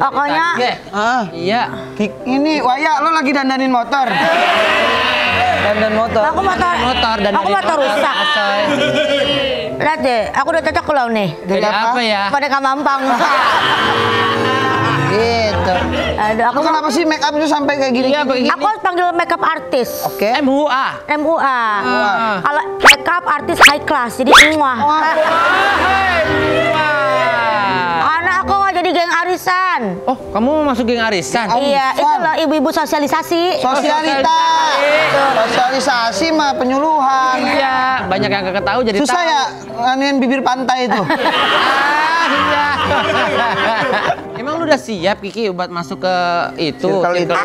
Pokoknya iya. Ini Waya, lo lagi dandanin motor. Dandan motor. aku motor rusak. Lihat deh, aku udah cocok loh nih. Jadi apa ya? Pada Mampang. Gitu. Aduh, Aku kenapa sih make up itu sampai kayak gini? Iya, begini. Aku harus panggil makeup artis. Oke. MUA. MUA. Kalau makeup artis high class, jadi muah. Anak aku nggak jadi geng arisan. Oh, kamu mau masuk geng arisan? Iya, itu loh ibu-ibu sosialisasi. Sosialita. Sosialisasi mah penyuluhan. Iya, banyak yang kagak tahu jadi Susah tahu. ya nganin bibir pantai itu. Iya. Emang lu udah siap Kiki buat masuk ke itu? Circle itu.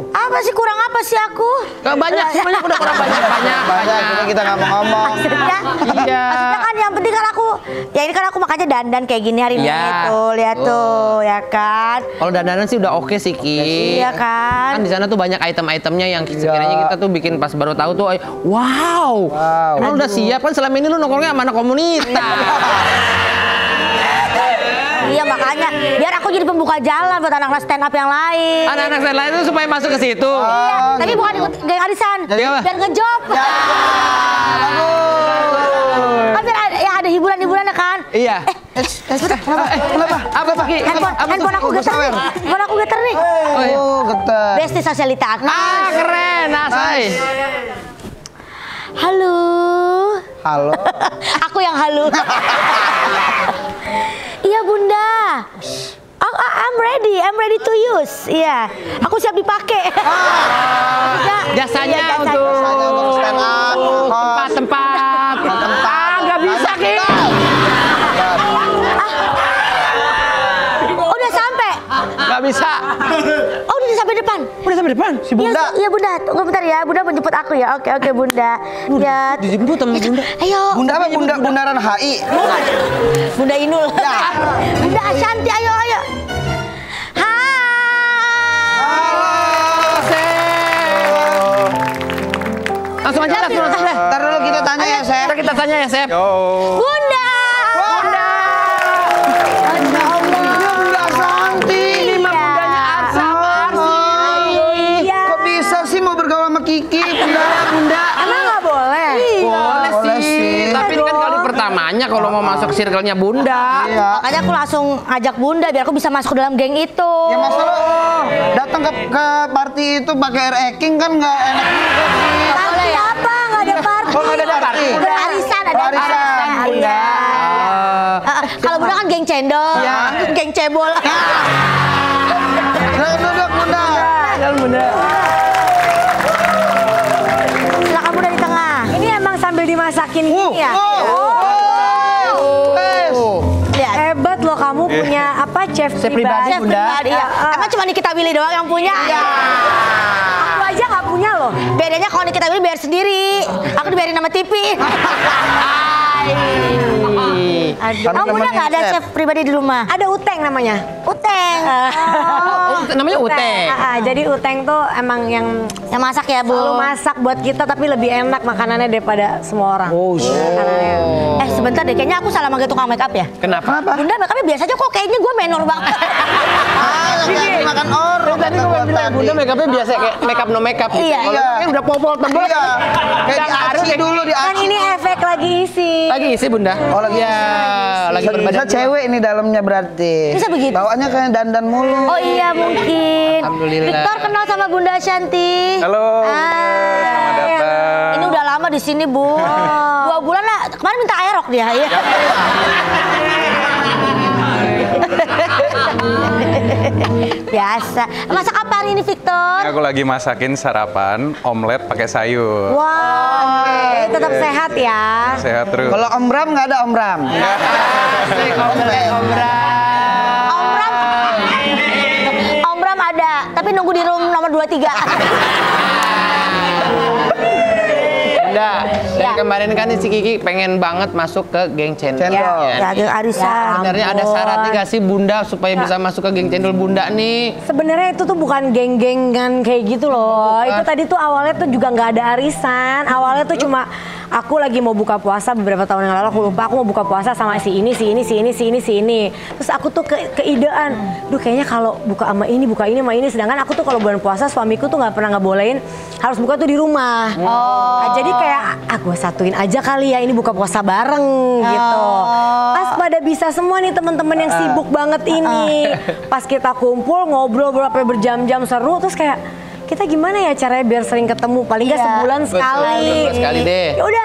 Apa sih kurang apa sih aku? Banyak udah kurang banyak. Banyak kita nggak mau ngomong. Maksudnya, Iya. maksudnya kan yang penting kan aku, ya ini kan aku makanya dandan kayak gini hari ini Iya. tuh, lihat tuh, ya kan? Kalau dandanan sih udah oke sih Ki. Iya kan? Kan di sana tuh banyak item-itemnya yang sekiranya kita tuh bikin pas baru tahu tuh, wow. Emang udah siap kan selama ini lu nongkrongnya sama anak komunitas. Iya makanya, biar aku jadi pembuka jalan buat anak-anak stand up yang lain. Anak-anak saya lain itu supaya masuk ke situ. Iya, tapi bukan ikut geng arisan, Jadi apa? biar ngejob. Kan biar ada hiburan-hiburannya kan? Iya. Kenapa? Apa Ki? Handphone aku getar nih. Handphone aku getar nih. Oh, getar. Besti sosialita. Keren, Asai. Halo. Halo. Aku yang halu. Iya Bunda. I'm ready to use. Iya, aku siap dipakai. Jasanya Iya, untuk stand up, tempat-tempat. Nggak bisa Ki. Udah sampai. Nggak bisa. Oh, udah sampai depan. Udah sampai depan. Si Bunda. Iya Bunda, tunggu bentar ya. Bunda menjemput aku ya. Oke Bunda. Ya. Dijemput sama Bunda. Ayo. Bunda apa? Bundaran HI. Bunda Inul. Ya. Bunda Ashanti, ayo. Langsung aja, langsung deh. Ntar dulu kita tanya ya, Sep. Ntar kita tanya ya, Sep. Bunda. Bunda Santi. Ini mah bundanya Arsa sama Arsi. Iya. Kok bisa sih mau bergaul sama Kiki? Bunda. Emang nggak boleh? Boleh Boleh sih. sih. Tapi ini kan kali pertamanya kalau mau masuk circle-nya Bunda. Iya. Makanya aku langsung ajak Bunda biar aku bisa masuk ke dalam geng itu. Ya masa lo datang ke party itu pakai air eking kan nggak enak juga sih. Party apa? Nggak ada party. Oh, nggak ada party. Udah arisan, ada Arisan, Bunda. Kalau Bunda kan geng cendol, geng cebol. Silakan duduk, Bunda. Jalan Bunda. Silakan Bunda di tengah. Ini emang sambil dimasakin gini ya? Lihat. Hebat loh kamu punya apa chef pribadi, Chef Bunda. pribadi, ya. Emang cuma Nikita Willy doang yang punya? Aku aja nggak punya loh. Bedanya kalau Nikita Willy bayar sendiri. Aku dibayarin sama TV. Aduh. Kamu Bunda nggak ada chef pribadi di rumah? Ada Uteng namanya. Uteng. Namanya Uteng. Jadi Uteng tuh emang yang Yang masak ya, Bu? selalu masak buat kita tapi lebih enak makanannya daripada semua orang. Oh, Makanannya. Sebentar deh, kayaknya aku salah manggil tukang make up ya? Kenapa? Bunda make upnya biasa aja kok, kayaknya gue menor banget. Jangan makan orang. Tadi gue bilang Bunda make upnya biasa kayak make up no make up. Iya. Kalau ini kan udah popol tebel. Iya. Kayak di aci dulu, di Kan aci. ini efek lagi isi. Lagi isi Bunda. Oh, lagi ya, lagi Bisa berbadan. cewek ini dalamnya berarti. Bisa begitu? Bawaannya kayak dandan mulu. Oh iya mungkin. Alhamdulillah. Victor kenal sama Bunda Ashanti. Halo. Selamat datang. Ini udah lama di sini, Bu. 2 bulan lah. Kemarin minta aerok dia. Iya. Biasa. Masak apa hari ini, Victor? Aku lagi masakin sarapan omelet pakai sayur. Wow, tetap sehat ya. Sehat terus. Kalau Om Bram nggak ada Om Bram. Om Bram ada, tapi nunggu di room nomor 23. Bunda, dari kemarin kan si Kiki pengen banget masuk ke geng cendol. Cendol. Ya, geng arisan. Sebenarnya ada syaratnya nggak sih Bunda supaya bisa masuk ke geng cendol Bunda nih? Sebenarnya itu tuh bukan geng-gengan kayak gitu loh. Itu tadi tuh awalnya tuh juga nggak ada arisan. Awalnya tuh cuma aku lagi mau buka puasa beberapa tahun yang lalu, aku lupa aku mau buka puasa sama si ini. Terus aku tuh keidean, duh kayaknya kalau buka sama ini, sedangkan aku tuh kalau bulan puasa suamiku tuh nggak pernah ngebolehin harus buka tuh di rumah. Nah, jadi kayak gue satuin aja kali ya, ini buka puasa bareng gitu. Pas pada bisa semua nih teman-teman yang sibuk banget ini. Pas kita kumpul ngobrol berapa berjam-jam seru, terus kayak kita gimana ya caranya biar sering ketemu, paling nggak sebulan sekali. Sekali deh. Ya udah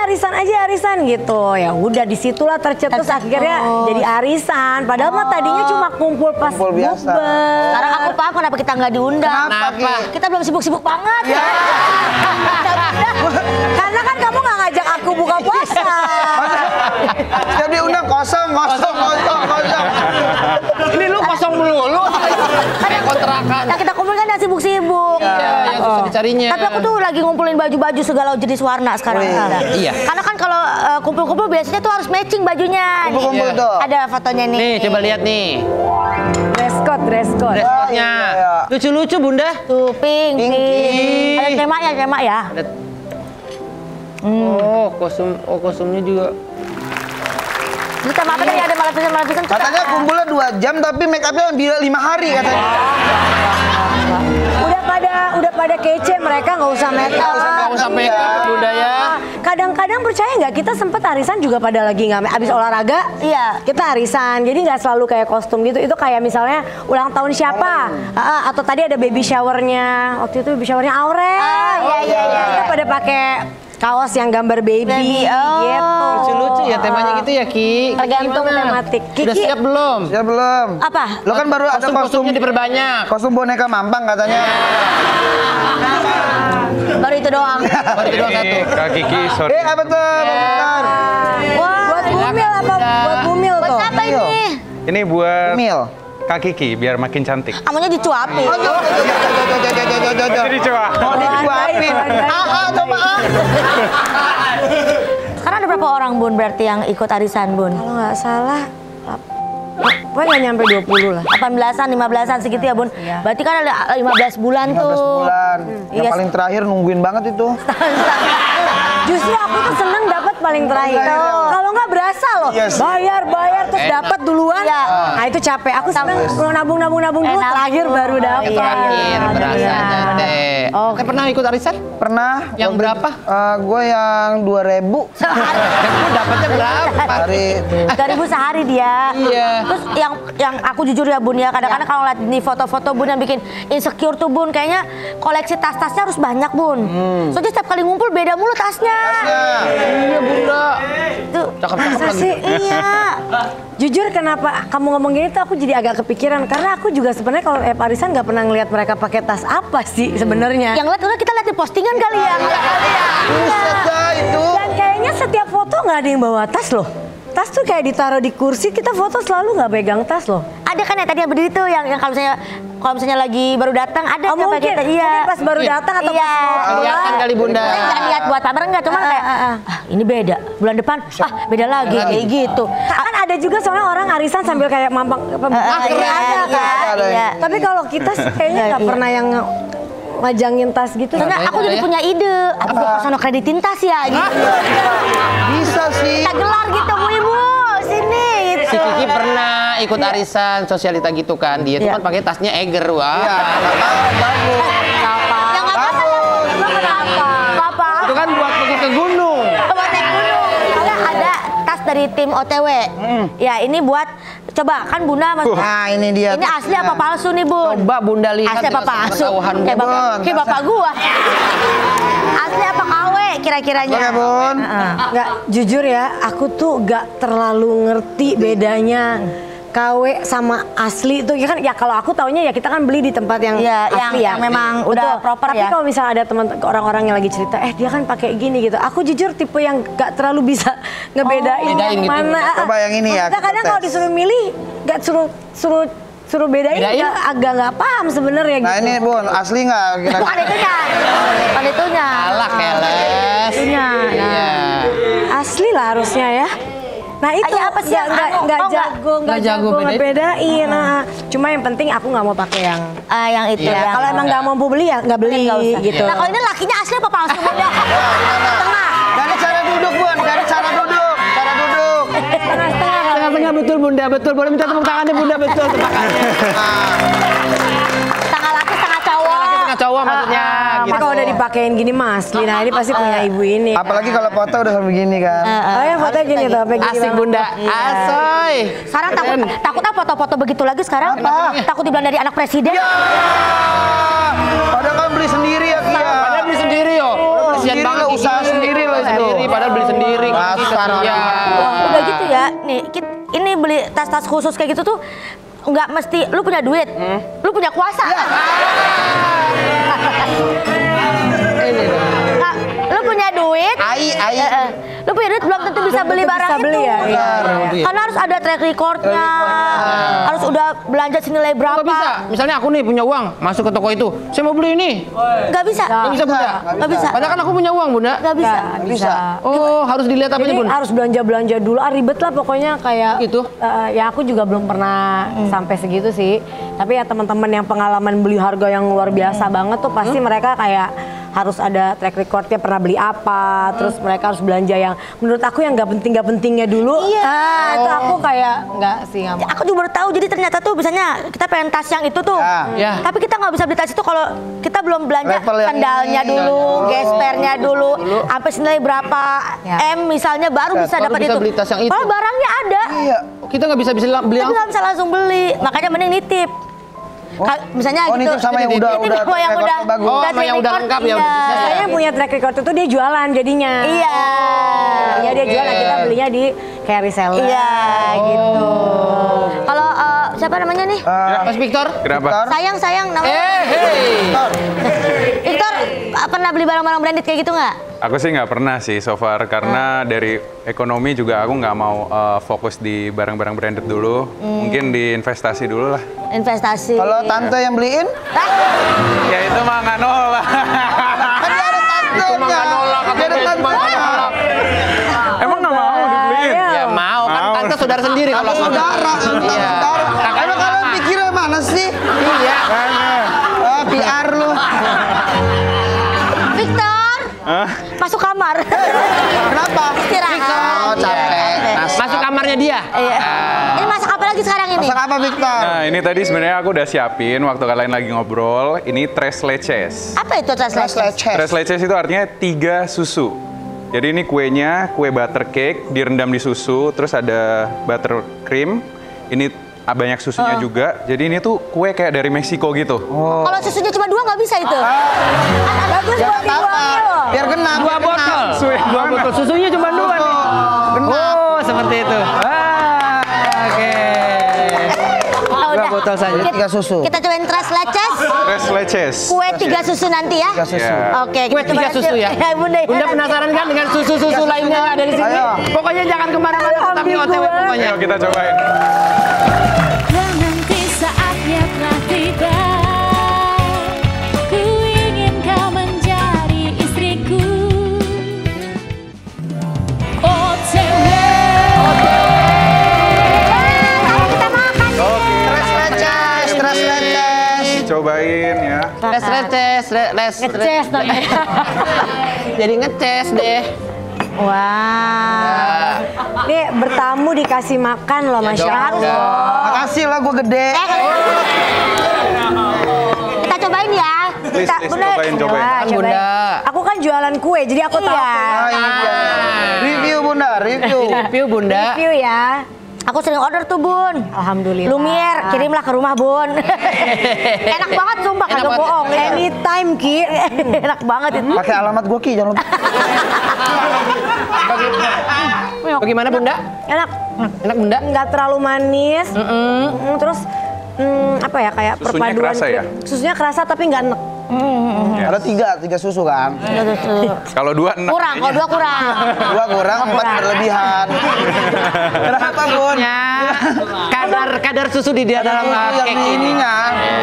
arisan gitu. Ya udah disitulah tercetus akhirnya jadi arisan. Padahal mah tadinya cuma kumpul pas biasa. bukber. Sekarang aku paham kenapa kita nggak diundang. Kenapa? Kita belum sibuk-sibuk banget. Karena kan kamu nggak ngajak aku buka puasa. Setiap diundang kosong. Ini lu kosong melulu. Kayak kontrakan. Nah, kita kumpul kan udah sibuk-sibuk. Yang susah dicarinya. Tapi aku tuh lagi ngumpulin baju-baju segala jenis warna sekarang. Iya. Karena kan kalau kumpul-kumpul biasanya tuh harus matching bajunya. Kumpul tuh. Ada fotonya nih. Nih, coba lihat nih. Dress code. Dressnya. Lucu-lucu, Bunda. Tuh pink. Ada tema ya. Oh, kostumnya juga. Ini tema apa tadi, ada malapisan. Katanya kumpulnya 2 jam tapi make upnya 5 hari katanya. Udah pada kece, mereka nggak usah make up. Nggak usah make up, Bunda ya. Kadang-kadang percaya nggak, kita sempet arisan juga pada lagi nggak abis olahraga. Iya. Kita arisan, jadi nggak selalu kayak kostum gitu. Itu kayak misalnya ulang tahun siapa, atau tadi ada baby showernya. Waktu itu baby showernya Aurel. Iya. Kita pada pakai kaos yang gambar baby. Gitu. Lucu-lucu ya temanya gitu ya, Ki. Tergantung tematik. Udah siap belum? Ya belum. Apa? Lo kan baru ada Kostumnya diperbanyak. kostum boneka Mampang katanya. Baru itu doang. Baru itu doang satu. Kak Kiki, sorry. Apa tuh? Bentar. Wah, Buat bumil apa? Buat bumil buat tuh. siapa ini? Ini buat Mil. Kak Kiki biar makin cantik. Amunya dicuapin. Jadi coba. Mau dicuapin. Coba. Sekarang ada berapa orang, Bun, berarti yang ikut arisan, Bun? Kalau nggak salah, pokoknya nggak nyampe 20 lah. 18-an, 15-an segitu ya, Bun. Berarti kan ada 15 bulan 15 tuh. bulan. Yang Iya. paling terakhir nungguin banget itu. Justru aku tuh seneng dapat paling terakhir. Betul. Kalau nggak berasa loh, Yes. bayar terus dapat duluan. Iya. Nah itu capek. Aku seneng nabung dulu, Enak. terakhir baru dapat. Terakhir berasanya deh. Oh. Pernah ikut arisan? Pernah. Yang berapa? Gue yang 2.000 Lu dapatnya berapa? hari. 3.000 sehari dia. Iya. Terus yang aku jujur ya, Bun ya, kadang-kadang kalau lihat di foto-foto Bun yang bikin insecure tuh, Bun, kayaknya koleksi tas-tasnya harus banyak, Bun. Soalnya setiap kali ngumpul beda mulu tasnya. Iya, Bunda. Tuh. Cakep-cakep Masa lagi. sih? Iya. Jujur kenapa kamu ngomong gini tuh aku jadi agak kepikiran karena aku juga sebenarnya kalau arisan nggak pernah ngelihat mereka pakai tas apa sih sebenarnya. Yang lihat udah kita lihat di postingan kali ya. Buset dah itu. Dan kayaknya setiap foto nggak ada yang bawa tas loh. Tas tuh kayak ditaruh di kursi, kita foto selalu nggak pegang tas loh. Ada kan yang tadi yang berdiri tuh yang kalau misalnya lagi baru datang ada Oh, yang pakai mungkin tas. Iya. mungkin pas baru datang atau Iya. pas mau Kelihatan keluar. kali, Bunda. Kita nggak niat buat pamer enggak, cuman kayak ini beda. Bulan depan beda lagi kayak gitu. Kan ada juga soalnya orang arisan sambil kayak mampang ada kan. Iya. Tapi kalau kita sih kayaknya nggak pernah yang majangin tas gitu. Karena aku jadi punya ide. Aku ke sono kreditin tas ya gitu. Bisa sih. Kita gelar gitu, Bu Ibu. Sini gitu. Si Kiki pernah ikut arisan sosialita gitu kan. Dia tuh Iya. kan pakai tasnya Eiger, wah. Iya, bagus. Yang apa? Apa? Itu kan buat pergi ke gunung. Buat naik gunung. Soalnya ada tas dari tim OTW. Ya ini buat coba kan Bunda. Nah, ini dia. Ini asli apa palsu nih, Bun? Coba Bunda lihat Asli apa dengan palsu? sepengetahuan Kayak Bunda. kayak bapak gua. Asli apa KW kira-kiranya? Oke, Bun. Nggak, jujur ya, aku tuh nggak terlalu ngerti bedanya KW sama asli itu ya kan, ya kalau aku taunya ya kita kan beli di tempat yang Iya, asli yang memang udah proper Tapi ya. kalau misalnya ada teman orang-orang yang lagi cerita, dia kan pakai gini gitu. Aku jujur tipe yang nggak terlalu bisa ngebedain bedain yang gitu. mana. Coba yang ini ya, Kita kadang kita kalau tes. disuruh milih, nggak suruh bedain, Bedain? agak nggak paham sebenarnya Nah, gitu. ini Bun, asli nggak? Bukan itunya. Bukan itunya. Alah, keles. Itunya. Iya. Asli lah harusnya ya. Nah itu Iya, apa sih yang anu? nggak Oh, jago bedain. ngebedain. Nah, cuma yang penting aku nggak mau pakai yang Yang itu Iya. ya. kalau emang nggak mampu beli ya nggak beli Nggak usah. gitu. Nah kalau ini lakinya asli apa palsu, Bunda? Tengah. Dari cara duduk Bunda, betul. Boleh minta tepuk tangannya Bunda, betul tebakannya. Setengah laki, setengah cowok. Setengah cowok maksudnya. Tapi kalau udah dipakein gini Mas, Lina ini pasti punya ibu ini. Apalagi kalau foto udah begini kan. Oh ya fotonya gini tuh, sampai gini. Asik banget. Bunda. Asoy. Sekarang takutnya foto-foto begitu lagi sekarang. Apa? Takut dibilang dari anak presiden. Padahal kan beli sendiri ya Kia. Padahal beli sendiri yo. Kasian Sendiri banget lo, usaha sendiri lo itu. sendiri, padahal beli sendiri. Kasar Iya. Udah gitu ya, nih ini beli tas-tas khusus kayak gitu tuh nggak mesti lu punya duit, lu punya kuasa. Nggak, lu punya duit, lu punya duit belum tentu bisa beli barang bisa beli itu. ya, iya. Karena harus ada track recordnya, harus udah belanja senilai berapa. Nggak bisa. Misalnya aku nih punya uang, masuk ke toko itu. Saya mau beli ini. Nggak bisa. Nggak bisa Bunda. Nggak bisa. Padahal kan aku punya uang Bunda. Nggak bisa. Nggak bisa. Oh, harus dilihat apa Jadi Bun? harus belanja-belanja dulu, ribet lah pokoknya kayak Gitu? Ya aku juga belum pernah sampai segitu sih. Tapi ya teman-teman yang pengalaman beli harga yang luar biasa banget tuh pasti mereka kayak harus ada track recordnya pernah beli apa, terus mereka harus belanja yang menurut aku yang nggak pentingnya dulu. Iya. Nah, itu aku kayak nggak sih nggak mau. Aku juga baru tahu, jadi ternyata tuh misalnya kita pengen tas yang itu tuh, Ya. tapi kita nggak bisa beli tas itu kalau kita belum belanja Level yang sandalnya ini. dulu, gespernya dulu, sampai senilai berapa Ya. M misalnya baru bisa baru dapat bisa itu. beli tas yang itu. Kalau barangnya ada, Iya. Kita nggak bisa beli kita langsung. nggak bisa langsung beli, makanya mending nitip. Misalnya Oh, gitu. nitip sama yang udah Nitip sama yang udah bagus. Oh, udah sama yang udah track lengkap record, ya, udah iya. bisa. Saya yang punya track record itu dia jualan jadinya. Iya. Iya dia jualan, kita belinya di kayak reseller. Iya gitu. Kalau siapa namanya nih? Mas Victor? Kenapa? Sayang namanya. Victor, pernah beli barang-barang branded kayak gitu nggak? Aku sih nggak pernah sih so far, karena dari ekonomi juga aku nggak mau fokus di barang-barang branded dulu. Mungkin di investasi dulu lah. Investasi. Kalau tante yang beliin, Ya itu mah nggak nolak. kan dia ada tante. Itu mah nggak nolak, Dia ada itu mah nggak nolak. Emang nggak mau dibeliin? Ya mau, kan Mau. tante saudara sendiri kalau Kamu aku. saudara, Iya. saudara. Emang kalian pikirnya mana sih? Iya. PR lu. Victor, masuk kamar. Kenapa? Istirahat. Oh, capek. Masuk kamarnya dia. Iya. Ini masak apa lagi sekarang ini? Masak apa, Victor? Nah ini tadi sebenarnya aku udah siapin waktu kalian lagi ngobrol. Ini tres leches. Apa itu translation? Tres leches itu artinya 3 susu. Jadi ini kuenya, kue butter cake direndam di susu, terus ada butter cream. Ini banyak susunya juga. Jadi ini tuh kue kayak dari Meksiko gitu. Kalau susunya cuma 2 nggak bisa itu. Bagus buat dibuangnya loh. Biar genap. 2 botol. Suwe 2 botol. Susunya cuma 2 nih. Oh, seperti itu. Oke. Udah. 2 botol saja. 3 susu. Kita cobain tres leches, Tres leches. kue 3 susu nanti ya. 3 susu. Ya. Oke, Kue kita 3 coba susu ya. Ya, Bunda. Bunda penasaran kan dengan susu-susu lainnya yang ada di sini? Ayo. Pokoknya jangan kemana-mana, tapi OTW pokoknya. Ayo kita cobain. Dan nanti saatnya telah tiba, ku ingin kau menjadi istriku. OTW. Tres leches. Cobain ya. Ngeces namanya. Jadi ngeces deh. Wah. Nih bertamu dikasih makan loh Masya dong, Allah. Makasih lah, gue gede. Kita cobain ya. Please, Bunda. cobain. Coba, Bunda. Aku kan jualan kue, jadi aku tahu. Ah, ini dia. Review, Bunda, review. Review Bunda. Review ya. Aku sering order tuh, Bun. Alhamdulillah. Lumiere, kirimlah ke rumah, Bun. Enak banget, sumpah, Enak kagak banget. bohong. Anytime Ki. Enak banget itu. Pakai alamat gue, Ki, jangan lupa. Bagaimana Bunda? Enak. Enak Bunda? Nggak terlalu manis. Terus apa ya kayak Susunya perpaduan kerasa ya? Susunya kerasa tapi nggak enek. Ada 3 susu kan? Kalau 2 enak. Kurang, kalau 2 kurang. 2 kurang, 4 berlebihan. Kenapa, Bun? Ya, kadar susu di dalam Yang cake ini. ininya.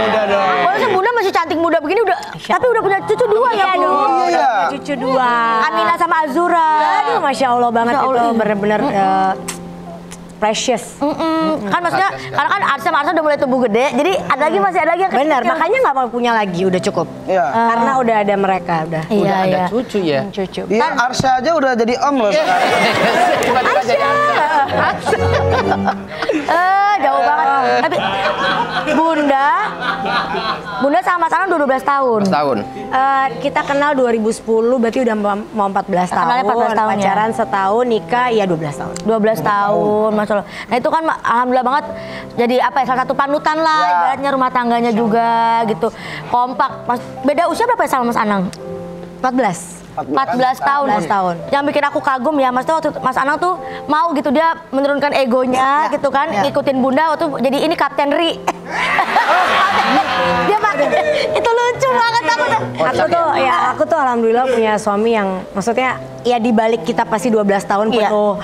Udah dong. Walaupun Bunda masih cantik muda begini udah, tapi udah punya cucu 2 ya, Bu. Iya. Cucu 2. Amina sama Azura. Aduh, Masya Allah banget Masya Allah. itu bener-bener precious. Kan maksudnya karena kan Arsya sama Arsya udah mulai tumbuh gede, jadi ada lagi masih ada lagi yang Benar, kecil. makanya nggak mau punya lagi, udah cukup. Iya. Karena udah ada mereka, udah. Iya, Udah ada iya. cucu ya. Cucu. Iya, Arsya aja udah jadi om loh sekarang. Tiba-tiba jadi Jauh banget. Tapi Bunda sama Mas Anang 12 tahun. tahun. Kita kenal 2010, berarti udah mau 14 tahun. Kenalnya 14 tahun, ya? Pacaran setahun, nikah ya 12 tahun. 12 tahun, Masya Allah. Nah itu kan alhamdulillah banget jadi apa ya, salah satu panutan lah, ibaratnya rumah tangganya juga gitu. Kompak. Beda usia berapa ya sama Mas Anang? 14. 14 tahun. 14 tahun. Yang bikin aku kagum ya, Mas tuh waktu Mas Anang tuh mau gitu dia menurunkan egonya gitu kan, ngikutin Bunda waktu jadi ini Kapten Ri. Dia pakai itu lucu banget Aku tuh alhamdulillah punya suami yang maksudnya ya dibalik kita pasti 12 tahun penuh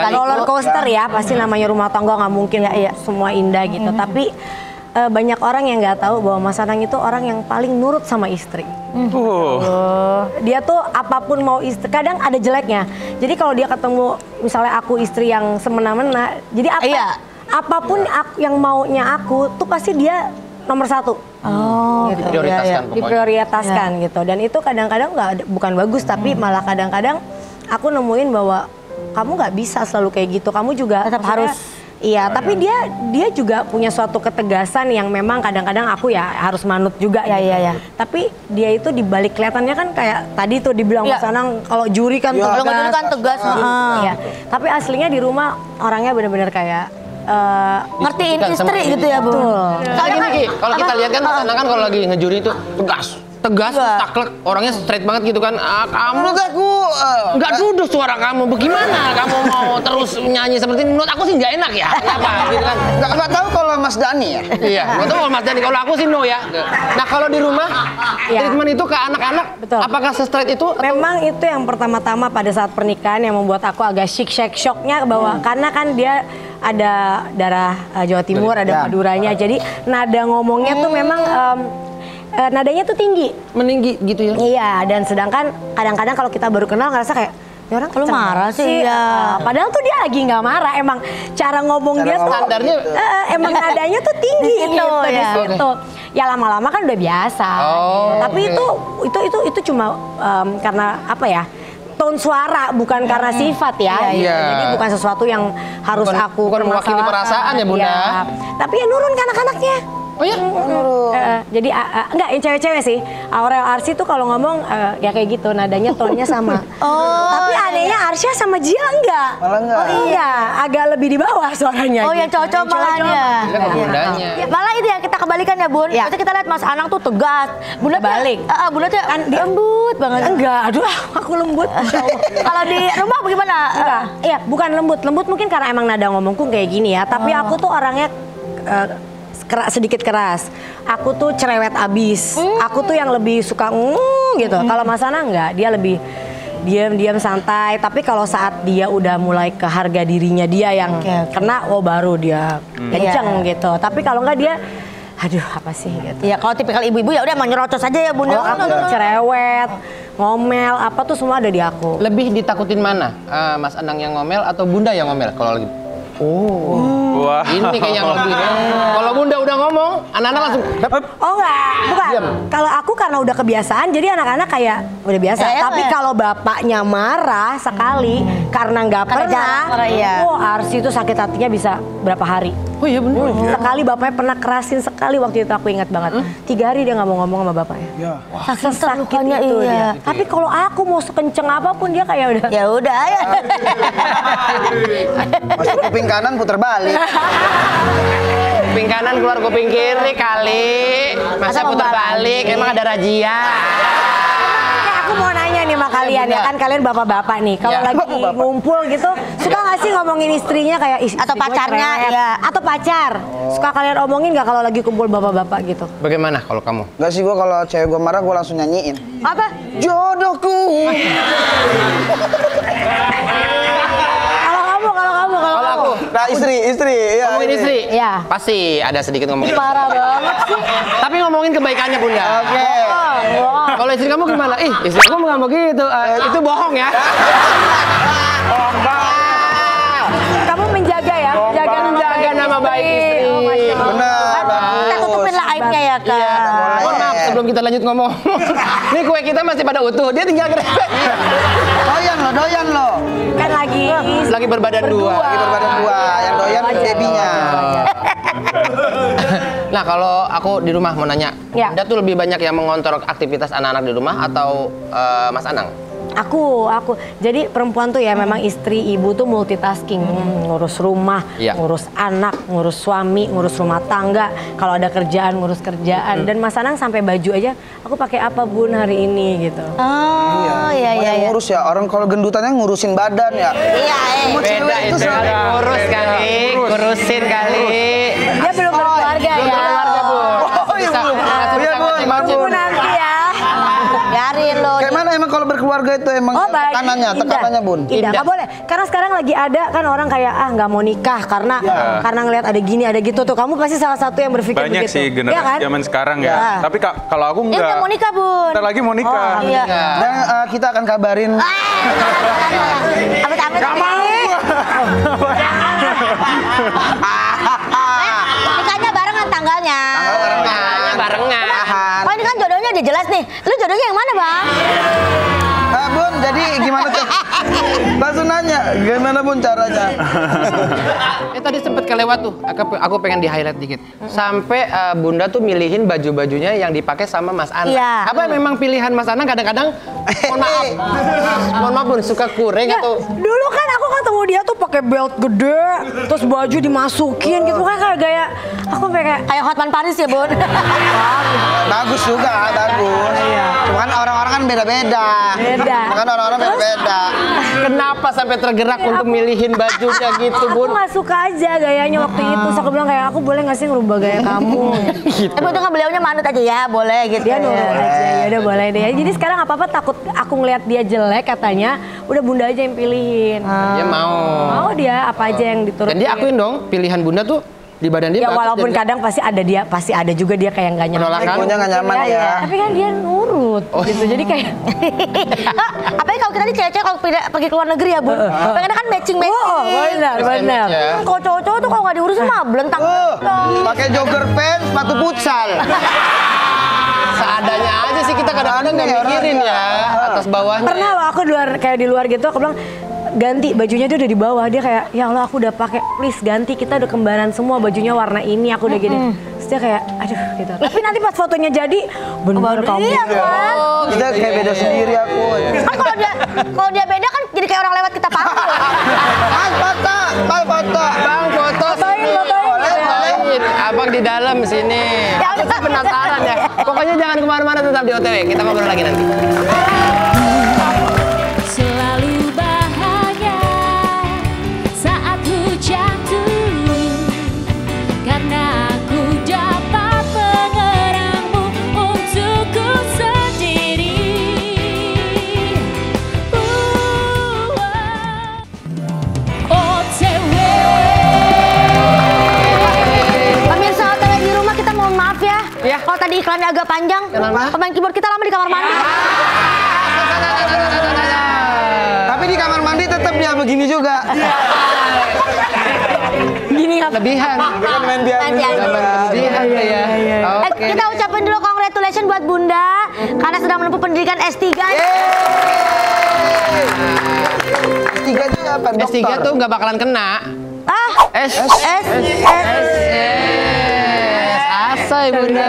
roller coaster ya, pasti namanya rumah tangga nggak mungkin semua indah gitu. Tapi banyak orang yang nggak tahu bahwa Mas Anang itu orang yang paling nurut sama istri. Dia tuh apapun mau istri, kadang ada jeleknya. Jadi kalau dia ketemu misalnya aku istri yang semena-mena, jadi apapun yang maunya aku tuh pasti dia nomor satu. Gitu. Diprioritaskan pokoknya. Diprioritaskan gitu. Dan itu kadang-kadang bukan bagus, tapi malah kadang-kadang aku nemuin bahwa kamu nggak bisa selalu kayak gitu. Kamu juga tetap maksudnya, harus. Iya, tapi dia juga punya suatu ketegasan yang memang kadang-kadang aku ya harus manut juga. Iya. Tapi dia itu dibalik kelihatannya kan kayak tadi tuh dibilang Mas Anang kalau juri kan tegas. Kalau juri kan tegas. Iya. Tapi aslinya di rumah orangnya benar-benar kayak Ngertiin istri gitu ya, Bu. Soalnya kan kalau kita lihat kan Mas Anang kan kalau lagi ngejuri itu tegas, taklek, orangnya straight banget gitu kan. Kamu nggak duduk suara kamu, bagaimana kamu mau terus nyanyi seperti ini? Menurut aku sih nggak enak ya. Kenapa? Gitu kan? Nggak tahu kalau Mas Dani ya. Iya, nggak tahu kalau Mas Dani. Kalau aku sih no ya. Nah kalau di rumah, treatment itu ke anak-anak, Betul. apakah se-straight itu? Memang itu yang pertama-tama pada saat pernikahan yang membuat aku agak shocknya bahwa karena kan dia ada darah Jawa Timur, ada Maduranya, jadi nada ngomongnya tuh memang nadanya tuh tinggi. Meninggi gitu ya? Iya, dan sedangkan kadang-kadang kalau kita baru kenal ngerasa kayak ya orang Lu marah sih, ya. Padahal tuh dia lagi nggak marah, emang cara ngomong dia tuh standarnya emang nadanya tuh tinggi Di situ, gitu, di ya. situ. Ya lama-lama kan udah biasa. Tapi itu cuma karena apa ya? Tone suara, bukan karena sifat ya. Iya. Jadi bukan sesuatu yang harus aku bukan mewakili permasalahkan. perasaan ya, Bunda. Iya. Tapi ya nurun ke anak-anaknya. Oh ya? Jadi enggak, yang cewek-cewek sih. Aurel Arsy tuh kalau ngomong ya kayak gitu, nadanya tonnya sama. Tapi anehnya Arsya sama Gia enggak. Malah enggak. Enggak, agak lebih di bawah suaranya. Oh, yang cocok malahnya. Dia ke bundanya. Malah itu yang kita kebalikan ya, Bun. Ya. Maksudnya kita lihat Mas Anang tuh tegas. Bunda tuh- Kebalik. Bunda tuh Kan dia- lembut banget. Enggak, aduh aku lembut. Masya Allah. Kalau di rumah bagaimana? Enggak, iya bukan lembut. Lembut mungkin karena emang nada ngomongku kayak gini ya. Tapi aku tuh orangnya sedikit keras. Aku tuh cerewet abis. Aku tuh yang lebih suka gitu. Kalau Mas Anang enggak, dia lebih diam-diam santai. Tapi kalau saat dia udah mulai ke harga dirinya dia yang kena, baru dia kenceng gitu. Tapi kalau enggak dia, aduh apa sih gitu. Ya kalau tipikal ibu-ibu ya udah mau nyerocos aja ya, Bunda. Kalau aku cerewet, ngomel, apa tuh semua ada di aku. Lebih ditakutin mana? Mas Anang yang ngomel atau Bunda yang ngomel kalau lagi? Wah. Ini kayak yang lebih. Kalau Bunda udah ngomong, anak-anak langsung Oh enggak, bukan. Kalau aku karena udah kebiasaan, jadi anak-anak kayak udah biasa. Ya, Tapi kalau bapaknya marah sekali karena nggak Karena pernah, jarang marah, iya. Arsy itu sakit hatinya bisa berapa hari. Oh iya bener. Sekali bapaknya pernah kerasin sekali waktu itu, aku ingat banget. 3 hari dia nggak mau ngomong sama bapaknya. Sakit lukanya, itu iya. dia. Tapi kalau aku mau sekenceng apapun dia kayak udah. Ya udah ya. Masuk kuping kanan putar balik. Kuping kanan keluar kuping kiri kali. Masa putar balik? Emang ada razia? Aku mau nanya nih sama kalian ya, kan kalian bapak-bapak nih. Kalau Ya. lagi ngumpul gitu, suka nggak sih ngomongin istrinya kayak istri Atau gue pacarnya, cerewet? ya. Atau pacar? Suka kalian omongin nggak kalau lagi kumpul bapak-bapak gitu? Bagaimana kalau kamu? Enggak sih, gua kalau cewek gua marah gua langsung nyanyiin. Apa? Jodohku. Kalau aku, Nah, istri. Iya. ngomongin istri, Iya. pasti ada sedikit ngomongin. Parah banget sih. Tapi ngomongin kebaikannya Bunda. Oke. Kalau istri kamu gimana? Ih, istri aku nggak begitu. Itu bohong ya. Kamu menjaga kita lanjut ngomong. Ini kue kita masih pada utuh, dia tinggal grepe. Doyan lo. Kan Lagi berbadan dua. Lagi berbadan dua, yang doyan babynya. Nah, kalau aku di rumah mau nanya, Ya. Anda tuh lebih banyak yang mengontrol aktivitas anak-anak di rumah atau Mas Anang? Aku. Jadi perempuan tuh ya memang istri, ibu tuh multitasking. Ngurus rumah, Iya. ngurus anak, ngurus suami, ngurus rumah tangga. Kalau ada kerjaan, ngurus kerjaan. Dan Mas Anang sampai baju aja, aku pakai apa Bun hari ini gitu. Oh, iya. Ngurus ya, orang kalau gendutannya ngurusin badan ya. Iya, Semua cewek itu kali, ngurus kali, ngurusin kali. Dia belum berkeluarga ya. Keluarga, Bu. Oh iya, Bu. Iya, Bu. Tunggu nanti ya. Biarin lo. Kayak mana emang kalau berkeluarga itu emang baik. tekanannya Bun? Indah. Nggak boleh. Karena sekarang lagi ada kan orang kayak nggak mau nikah karena ngelihat ada gini ada gitu tuh. Kamu pasti salah satu yang berpikir Banyak begitu. sih generasi Iya kan? zaman sekarang ya. Ya. Tapi kalau aku Dia enggak. udah mau nikah, Bun. Bentar lagi mau nikah. Iya. Dan kita akan kabarin. Amit-amit. Gak mau. Nikahnya barengan tanggalnya. Barengan. Oh, ini kan jodohnya udah jelas nih. Lu jodohnya yang mana, Bang? Bun, jadi gimana tuh? Langsung nanya, gimana Bun caranya? Tadi sempet kelewat tuh, aku pengen di highlight dikit. Sampai Bunda tuh milihin baju-bajunya yang dipakai sama Mas Anang. Iya. Apa memang pilihan Mas Anang kadang-kadang, mohon maaf Bun, suka kurang Ya, atau? dulu kan aku ketemu dia tuh pakai belt gede, terus baju dimasukin gitu kan kayak gaya aku kayak Kayak Hotman Paris ya, Bun. Bagus juga, bagus. Cuman orang-orang kan beda-beda. Beda. Kan orang-orang beda-beda. Kenapa sampai tergerak untuk milihin bajunya gitu, aku Bun? nggak suka aja gayanya waktu itu. Terus aku bilang kayak aku boleh nggak sih ngerubah gaya kamu? Tapi untung kan beliaunya manut aja ya, boleh gitu. Dia nurut aja, ya udah boleh deh. Jadi sekarang apa-apa takut aku ngelihat dia jelek katanya, udah Bunda aja yang pilihin. Dia mau. Mau dia apa aja yang diturutin. Dan dia akuin dong, pilihan Bunda tuh di badan dia Ya bagus, walaupun dan- kadang pasti ada juga dia kayak nggak nyaman. Penolakan? Punya nggak nyaman Iya, ya. iya. Tapi kan dia nurut gitu. Jadi kayak Apalagi kalau kita nih cewek-cewek kalau pergi ke luar negeri ya, Bun. Pengennya kan matching-matching. Oh, benar. Ya. Kalau cowok-cowok tuh kalau nggak diurusin mah belentang. Pakai jogger pants, sepatu futsal. Seadanya aja sih kita kadang-kadang nggak Aneh mikirin orangnya. ya atas bawahnya. pernah loh aku di luar gitu aku bilang ganti bajunya dia udah di bawah, dia kayak ya Allah aku udah pakai, please ganti, kita udah kembaran semua, bajunya warna ini, aku udah gini. Terus dia kayak aduh gitu. Tapi nanti pas fotonya jadi bener kamu. Iya kan? Kita kayak beda sendiri aku. Kan kalau dia beda kan jadi kayak orang lewat kita panggil. Mas foto, Mas foto. Bang foto sini. Boleh. Abang di dalam sini. Ya Aku udah. tuh penasaran ya. Pokoknya jangan kemana-mana, tetap di OTW. Kita ngobrol lagi nanti. Selalu bahagia saat hujan turun, karena aku dapat mengerangmu untukku sendiri. OTW. Pemirsa OTW di rumah kita mohon maaf ya. Iya. Kalau tadi iklannya agak panjang, Kenapa? pemain keyboard kita lama di kamar mandi. Tapi di kamar mandi tetap dia begini juga. Gini apa? Lebihan. Dia kan main piano. Lebihan ya. Oke. Kita ucapin dulu congratulations buat Bunda karena sedang menempuh pendidikan S3. S3 itu apa? S3 tuh nggak bakalan kena. Ah, S. Asai Bunda.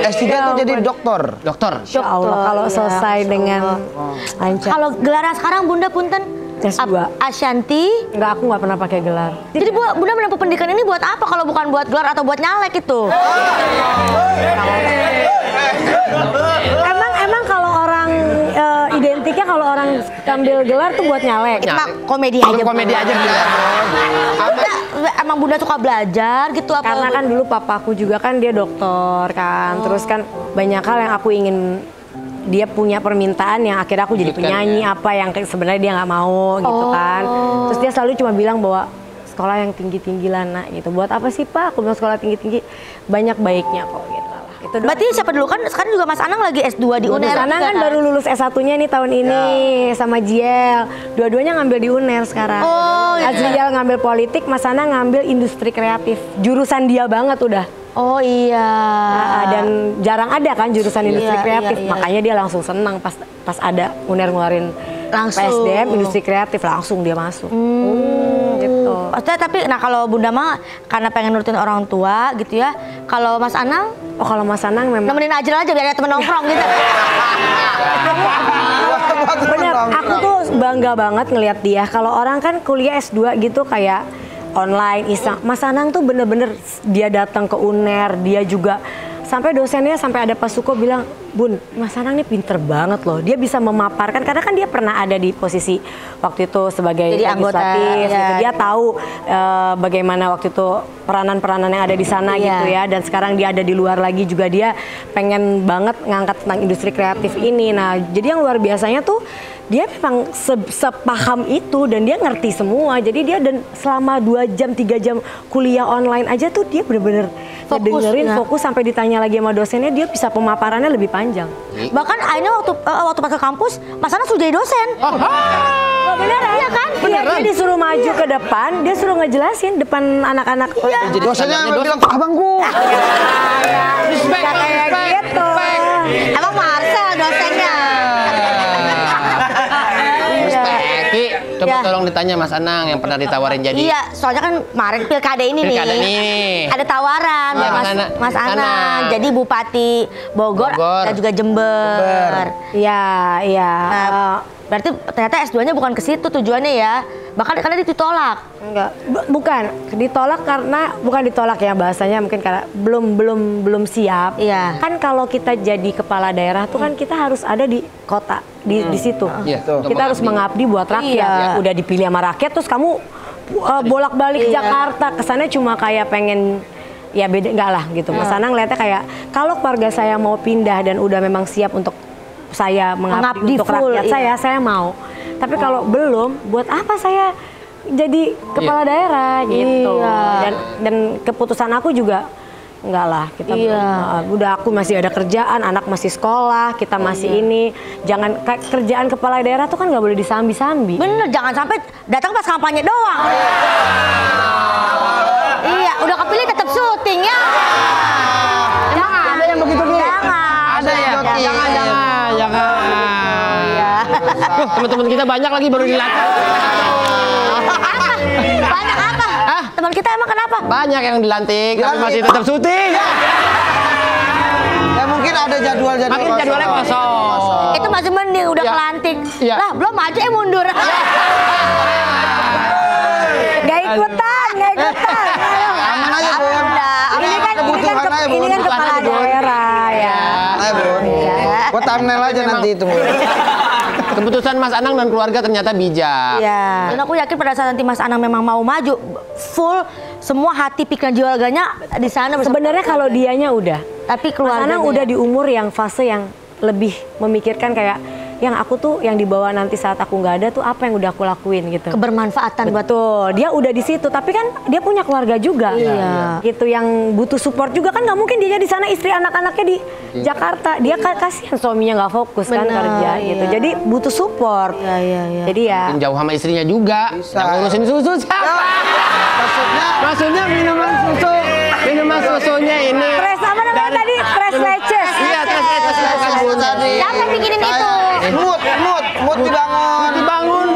S3 itu jadi dokter. Dokter. Insya Allah kalau selesai dengan lancar. kalau gelaran sekarang Bunda punten S2. Ashanti. Enggak, aku nggak pernah pakai gelar. Jadi Bunda menempuh pendidikan ini buat apa kalau bukan buat gelar atau buat nyalek itu? Emang kalau orang identiknya kalau orang ambil gelar tuh buat nyalek. Emang komedi aja. Komedi aja Bunda. Emang Bunda suka belajar gitu apa? Karena kan dulu papaku juga kan dia dokter kan. Terus kan banyak hal yang aku ingin, dia punya permintaan yang akhirnya aku jadi Wujudkan, penyanyi ya. apa yang sebenarnya dia nggak mau gitu kan. Terus dia selalu cuma bilang bahwa sekolah yang tinggi-tinggi lah nak gitu. Buat apa sih Pak? Aku bilang sekolah tinggi-tinggi banyak baiknya kok gitu lah. Itu doang. Berarti siapa dulu kan sekarang juga Mas Anang lagi S2 di UNER. Sana juga kan baru lulus S1-nya nih tahun ini sama Jiel. Dua-duanya ngambil di UNER sekarang. Oh, iya. Azriel ngambil politik, Mas Ana ngambil industri kreatif. Jurusan dia banget udah. Oh iya. Dan jarang ada kan jurusan industri Iya, kreatif, iya. makanya dia langsung senang pas ada UNER ngeluarin Langsung. PSDM industri kreatif, langsung dia masuk. Gitu. Maksudnya tapi nah kalau Bunda mah karena pengen nurutin orang tua gitu ya. Kalau Mas Anang Oh kalau Mas Anang memang nemenin aja biar ada temen nongkrong gitu. bener, aku tuh bangga banget ngelihat dia. Kalau orang kan kuliah S2 gitu kayak online, iseng. Mas Anang tuh bener-bener dia datang ke UNER, dia juga sampai dosennya sampai ada Pak Suko bilang, Bun, Mas Anang nih pinter banget loh. Dia bisa memaparkan karena kan dia pernah ada di posisi waktu itu sebagai Jadi anggota, legislatif, gitu. ya. Dia tahu bagaimana waktu itu peranan-peranan yang ada di sana Iya. gitu ya. Dan sekarang dia ada di luar lagi juga, dia pengen banget ngangkat tentang industri kreatif ini. Nah, jadi yang luar biasanya tuh dia memang sepaham itu dan dia ngerti semua. Jadi dia dan selama 2 jam 3 jam kuliah online aja tuh dia bener-bener Fokus, dengerin, ya. fokus sampai ditanya lagi sama dosennya, dia bisa pemaparannya lebih panjang. Bahkan akhirnya waktu pas ke kampus, Mas Anang sudah jadi dosen. Oh, beneran? Iya kan? Iya, dia disuruh maju ke depan, dia suruh ngejelasin depan anak-anak. Iya. Dosennya bilang, abangku. Respect, Nggak kayak respect, gitu. respect. Emang Marcel dosennya. Ki, coba Ya. tolong ditanya Mas Anang yang pernah ditawarin jadi. Iya, soalnya kan kemarin pilkada ini Pilkada nih. nih. Ada tawaran Iya, ya, Mas Anang. Mas Anang Anang. jadi Bupati Bogor, Bogor. dan juga Jember. Iya, iya. Nah, berarti ternyata S2-nya bukan ke situ tujuannya ya. Bahkan karena ditolak. Enggak, bukan ditolak karena bukan ditolak ya bahasanya mungkin karena belum siap. Iya. Kan kalau kita jadi kepala daerah tuh kan kita harus ada di kota di situ. Iya, untuk Kita harus mengabdi buat rakyat. Iya. Udah dipilih sama rakyat terus kamu bolak-balik Iya. Jakarta kesannya cuma kayak pengen ya beda enggak lah gitu. Mas Anang ngeliatnya kayak kalau keluarga saya mau pindah dan udah memang siap untuk saya Mengabdi mengabdi untuk full, rakyat iya. saya mau. Tapi kalau belum, buat apa saya jadi kepala daerah gitu. Iya. Dan keputusan aku juga enggak lah, kita Iya. udah aku masih ada kerjaan, anak masih sekolah, kita masih ini. Jangan kerjaan kepala daerah tuh kan nggak boleh disambi-sambi. Bener, jangan sampai datang pas kampanye doang. Iya, udah kepilih tetap syuting ya. Jangan. Ada yang begitu, Ki? Jangan. Ada ya? Joki. Jangan. Iya. Teman-teman kita banyak lagi baru dilatih. Apa? Banyak apa? Hah? Teman kita emang kenapa? Banyak yang dilantik, tapi Dilantik. masih tetap syuting. Ya mungkin ada jadwal-jadwal Makin jadwalnya kosong. Itu masih mending udah Iya. kelantik. Iya. Lah, belum maju mundur. Nggak ikutan, nggak ikutan. Aman aja, Bun. Ini kan Kebutuhan aja, Bun. ini kan kepala daerah ya. Ayo, Bun. Gua thumbnail aja nanti itu, Bun. Keputusan Mas Anang dan keluarga ternyata bijak. Iya. Dan aku yakin pada saat nanti Mas Anang memang mau maju, full semua hati pikiran jiwa raganya di sana. bersama Sebenarnya kalau dianya udah. tapi Mas keluarganya Anang udah di umur yang fase yang lebih memikirkan kayak yang aku tuh yang dibawa nanti saat aku nggak ada tuh apa yang udah aku lakuin gitu. kebermanfaatan buat Betul, dia udah di situ, tapi kan dia punya keluarga juga, Iya. gitu yang butuh support juga kan nggak mungkin dia di sana istri anak-anaknya di Jakarta, dia kasihan suaminya nggak fokus kan Benar, kerja gitu, iya. jadi butuh support, Iya, iya, iya. jadi ya Makin jauh sama istrinya juga. Yang ngurusin susu siapa? Maksudnya minuman susunya ini. Fresh apa namanya tadi? Fresh Leches. Iya, terus bukan Bun. Siapa yang bikinin itu? Mood dibangun. Dibangun.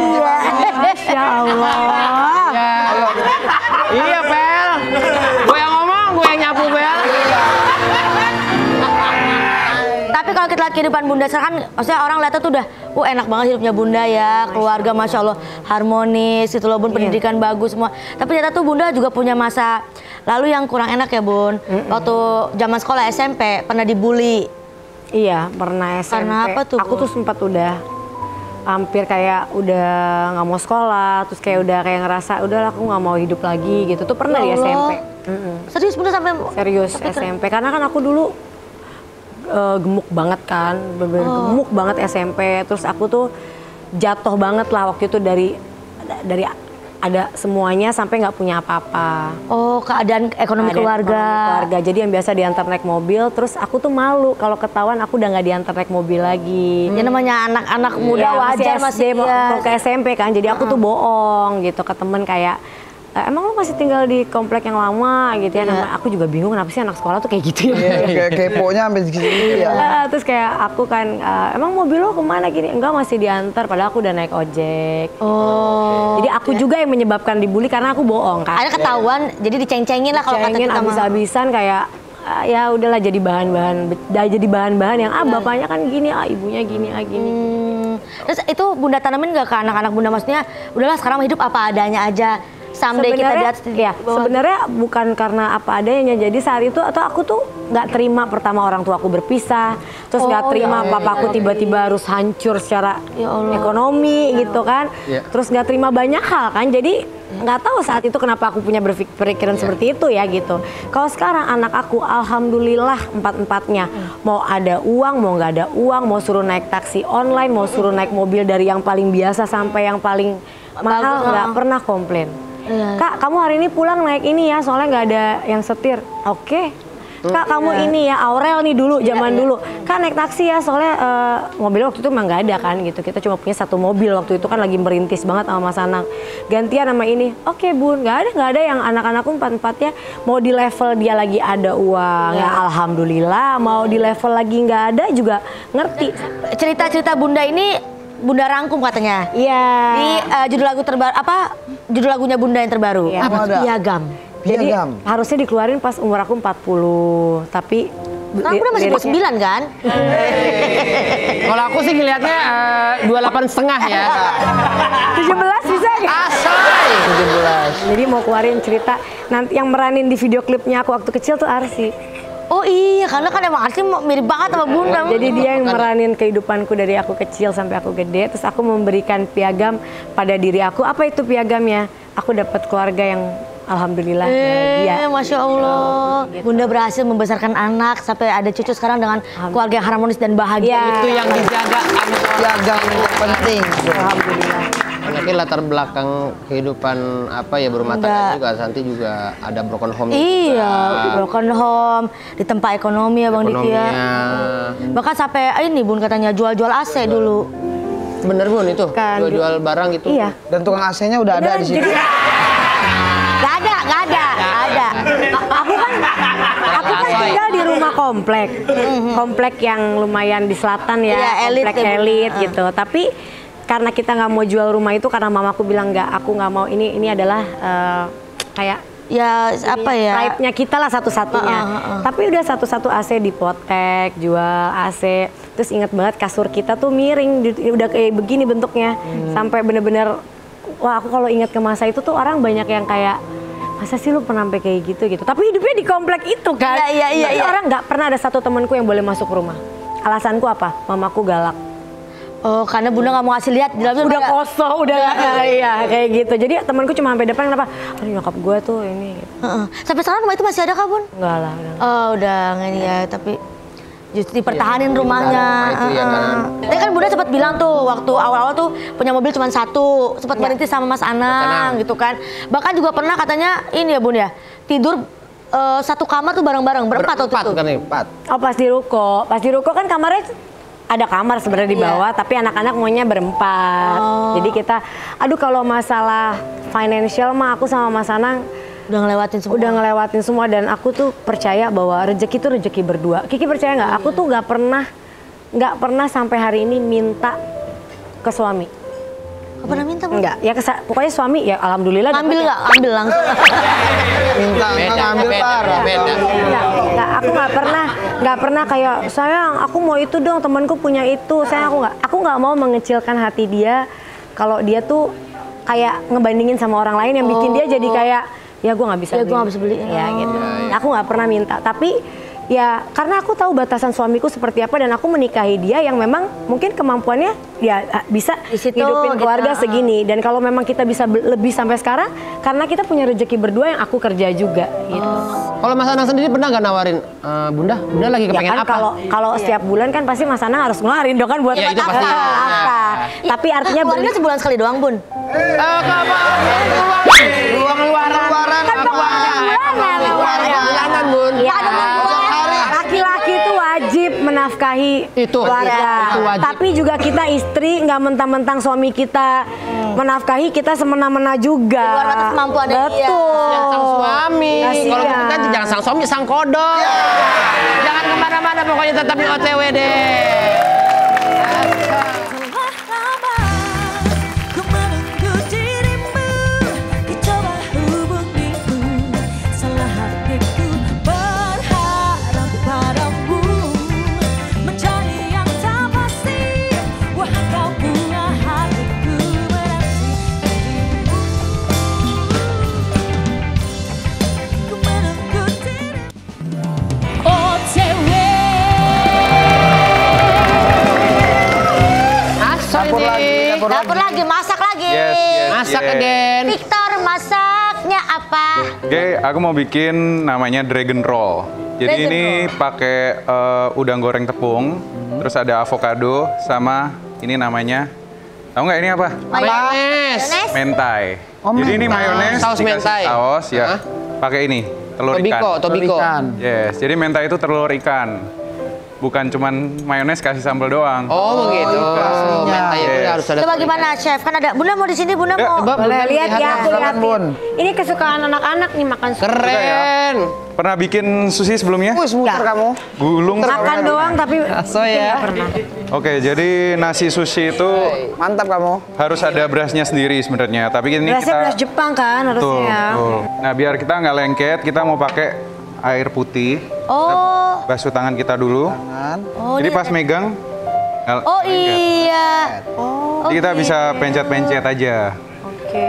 Ya Allah. Ya. Iya, Pel. Gue yang ngomong, gue yang nyapu, Pel. Tapi kalau kita lihat kehidupan Bunda sekarang kan, maksudnya orang lihatnya tuh udah, enak banget hidupnya Bunda ya, keluarga Masya Allah harmonis gitu loh Bun, pendidikan bagus semua. Tapi ternyata tuh Bunda juga punya masa lalu yang kurang enak ya Bun. Waktu zaman sekolah SMP pernah dibully. Iya, pernah SMP. Karena apa tuh, Aku Bu? tuh sempat udah hampir kayak udah nggak mau sekolah, terus kayak udah kayak ngerasa udahlah aku nggak mau hidup lagi gitu. Tuh pernah di Ya Allah. SMP. Serius Bunda sampai Serius tapi SMP karena kan aku dulu gemuk banget kan, bener-bener gemuk banget SMP. Terus aku tuh jatuh banget lah waktu itu dari ada semuanya sampai nggak punya apa-apa. Oh, keadaan ekonomi Ada keluarga. keluarga. Jadi yang biasa diantar naik mobil, terus aku tuh malu kalau ketahuan aku udah nggak diantar naik mobil lagi. Ya namanya anak-anak muda Ya, wajar masih SD masih mau ke SMP kan, jadi aku tuh bohong gitu ke temen kayak emang lu masih tinggal di komplek yang lama gitu ya. Nah, aku juga bingung kenapa sih anak sekolah tuh kayak gitu ya. Kayak keponya sampai segitu ya. Terus kayak aku kan, emang mobil lo kemana gini? Enggak, masih diantar, padahal aku udah naik ojek. Oh. Jadi aku juga yang menyebabkan dibully karena aku bohong kan. Ada ketahuan, jadi diceng-cengin lah kalau kata Cengin kita mah. abis-abisan kayak ya udahlah jadi bahan-bahan yang bapaknya kan gini, ibunya gini, gini. Terus itu Bunda tanamin gak ke anak-anak Bunda, maksudnya udahlah sekarang hidup apa adanya aja. Someday kita lihat ya, sebenarnya bukan karena apa adanya. Jadi saat itu atau aku tuh nggak terima pertama orang tua aku berpisah, terus nggak terima papaku tiba-tiba harus hancur secara ekonomi gitu kan. Terus nggak terima banyak hal kan. Jadi nggak tahu saat itu kenapa aku punya berpikiran seperti itu ya gitu. Kalau sekarang anak aku alhamdulillah empat-empatnya mau ada uang, mau nggak ada uang, mau suruh naik taksi online, mau suruh naik mobil dari yang paling biasa sampai yang paling mahal, nggak pernah komplain. Kak, kamu hari ini pulang naik ini ya, soalnya nggak ada yang setir. Oke. Kak, kamu ini ya, Aurel nih dulu, zaman dulu. Kak, naik taksi ya, soalnya mobil waktu itu emang nggak ada kan gitu. Kita cuma punya satu mobil waktu itu kan lagi merintis banget sama Mas Anang. Gantian sama ini. Oke Bun, nggak ada yang anak-anakku empat-empatnya mau di level dia lagi ada uang. Ya alhamdulillah, mau di level lagi nggak ada juga ngerti. Cerita-cerita Bunda ini Bunda rangkum katanya. Iya. Di judul lagu terbaru apa? Judul lagunya Bunda yang terbaru. Iya. Apa? Piagam. Jadi harusnya dikeluarin pas umur aku 40, tapi Sekarang udah masih 29 kan? Kalau aku sih ngelihatnya 28,5 ya. 17 bisa nggak? Asal. 17. Jadi mau keluarin cerita nanti yang meranin di video klipnya aku waktu kecil tuh Arsi. Oh iya, karena kan emang Arsi mirip banget sama Bunda. Jadi dia yang meranin kehidupanku dari aku kecil sampai aku gede. Terus aku memberikan piagam pada diri aku. Apa itu piagamnya? Aku dapat keluarga yang alhamdulillah bahagia. Masya Allah. Bunda berhasil membesarkan anak sampai ada cucu sekarang dengan keluarga yang harmonis dan bahagia. Itu yang dijaga Piagam penting. Alhamdulillah. Anaknya latar belakang kehidupan apa ya berumah tangga juga. Santi juga ada broken home. Iya, broken home, ditempa ekonomi ya Bang Diki ya. Bahkan sampai ini Bun katanya jual-jual AC dulu. Bener Bun itu, Kan, jual barang gitu. Iya. Dan tukang AC-nya udah ada di sini. Gak ada. Aku kan tinggal di rumah komplek. Komplek yang lumayan di selatan ya, Iya, elit komplek ya, Bu. elit gitu. Tapi karena kita nggak mau jual rumah itu karena mamaku bilang aku nggak mau, ini adalah kayak Ya apa ya? pride-nya kita lah satu-satunya. Tapi udah satu-satu AC dipotek, jual AC. Terus inget banget kasur kita tuh miring, udah kayak begini bentuknya. Sampai bener-bener, wah aku kalau inget ke masa itu tuh orang banyak yang kayak, masa sih lu pernah sampai kayak gitu. Tapi hidupnya di komplek itu kan. Iya. Tapi orang nggak pernah ada satu temanku yang boleh masuk rumah. Alasanku apa? Mamaku galak. Oh, karena Bunda nggak mau ngasih lihat di dalamnya Udah kosong, udah iya kayak gitu. Jadi temanku cuma sampai depan kenapa? Aduh nyokap gue tuh ini. Gitu. Sampai sekarang rumah itu masih ada kah Bun? Enggak lah. Oh udah nggak ya, tapi justru dipertahanin rumahnya. Itu ya kan. Tapi kan Bunda sempat bilang tuh waktu awal-awal tuh punya mobil cuma satu, sempat merintis sama Mas Anang gitu kan. Bahkan juga pernah katanya ini ya Bun ya, tidur satu kamar tuh bareng-bareng berempat waktu itu. Kan nih, 4. Oh pas di ruko kan kamarnya ada kamar sebenarnya di bawah, tapi anak-anak maunya berempat. Jadi kita, aduh kalau masalah financial mah aku sama Mas Anang Udah ngelewatin semua. udah ngelewatin semua dan aku tuh percaya bahwa rezeki itu rezeki berdua. Kiki percaya nggak? Aku tuh nggak pernah sampai hari ini minta ke suami. Gak pernah minta Bun? Enggak, ya pokoknya suami ya alhamdulillah. Ngambil nggak? Ambil langsung. Minta ngambil parah. Enggak, aku nggak pernah kayak sayang aku mau itu dong, temanku punya itu. Sayang aku nggak mau mengecilkan hati dia kalau dia tuh kayak ngebandingin sama orang lain yang bikin dia jadi kayak ya gue nggak bisa Ya, gue nggak bisa beli. ya gitu. Aku nggak pernah minta, tapi ya karena aku tahu batasan suamiku seperti apa dan aku menikahi dia yang memang mungkin kemampuannya ya bisa Di situ, hidupin keluarga gitu. segini. Dan kalau memang kita bisa lebih sampai sekarang karena kita punya rezeki berdua yang aku kerja juga gitu. Kalau Mas Anang sendiri pernah nggak nawarin Bunda lagi Ya kepengen kan apa? kalau setiap bulan kan pasti Mas Anang harus ngeluarin dong kan buat Iya, itu pasti. apa. Tapi artinya keluarnya sebulan sekali doang Bun. Luaran. kan bulanan Bulanan Bun. Ya, laki-laki itu wajib menafkahi Itu keluarga. wajib. Tapi juga kita istri nggak mentang-mentang suami kita menafkahi, kita semena-mena juga. Di luar batas kemampuan dia. Betul. Yang sang suami. Kasihan. Kalau kita kan jangan sang suami, sang kodok. Jangan kemana-mana, pokoknya tetap di OTW deh. Telah lama ku menunggu dirimu, ku coba hubungimu, salah hatiku berharap padamu, mencari yang tak pasti, wah kau buah hatiku menanti dirimu. Ku menunggu dirimu. OTW. Dapur lagi, Dapur lagi, masak lagi. Masak again. Victor, masaknya apa? Oke, aku mau bikin namanya dragon roll. Jadi Dragon ini pakai udang goreng tepung, terus ada avocado sama ini namanya, tahu nggak ini apa? Mayones. Mentai. Oh, Jadi ini mentai. mayones, Saus dikasih mentai. saus ya. Hah? Pakai ini telur ikan. Tobiko. Ikan. Yes, jadi mentai itu telur ikan. Bukan cuman mayones kasih sambal doang. Oh begitu. Mentai itu Yes. harus ada. Coba gimana, Chef? Kan ada Bunda mau di sini, Bunda mau. Coba Boleh lihat ya, aku Silakan, liatin. Bun. Ini kesukaan anak-anak nih makan sushi. Keren. Pernah bikin sushi sebelumnya? Wih, muter kamu. Gulung. Makan doang tapi Aso ya. nggak pernah. Oke, jadi nasi sushi itu Mantap kamu. harus ada berasnya sendiri sebenarnya. Tapi ini Berasnya kita beras Jepang kan Betul, harusnya. betul. Nah, biar kita nggak lengket, kita mau pakai air putih. Oh, Basuh tangan kita dulu. Tangan. Jadi pas megang nggak oh lengket. iya. Jadi kita bisa pencet-pencet aja. Oke.